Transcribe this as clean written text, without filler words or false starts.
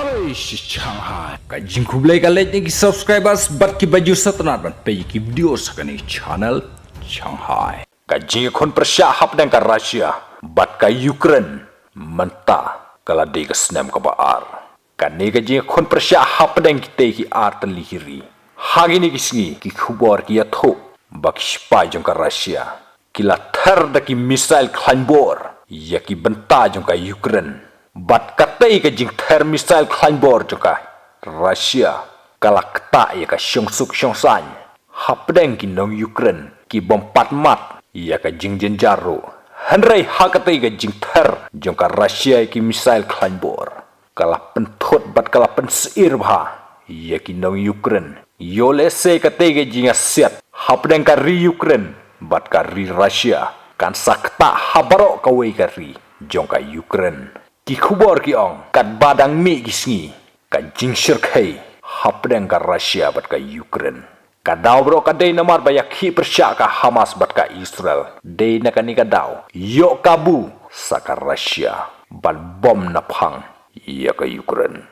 Hai Shanghai. Kajing kublai kalet ni subscribers bat ki baju satnat ban pe ki video sakani channel Shanghai. Kajing kon persya hap dan ka Russia bat ka Ukraine menta kala de ka snam ka baar. Kani kajing kon persya hap dan ki te ki art lihiri. Hagi ni kisngi ki khubor ki atho bak spy jong ka Russia. Kila thar da ki missile klanbor ya ki benta jong ka Ukraine. Bat katai ka jing ther missile klanbor joka Russia kalak ta ya ka syongsuk syongsan hapdeng ki nong Ukraine ki bompat mat ya ka jing jenjaro hanrai hakatai ka jing ther joka Russia ki missile klanbor kala penthot bat kala pensir bha ya ki nong Ukraine yole se katai ka jing aset hapdeng ka ri Ukraine bat ka ri Russia kan sakta habaro ka wei ka ri joka Ukraine ki khubor ki ong kat badang mi gisngi ka jingshir khai hapdeng ka Russia bat ka Ukraine ka daw bro ka day namar bayak hi persya ka Hamas bat ka Israel day na ka ni ka daw yo kabu sa ka Russia ban bom na phang ya ka Ukraine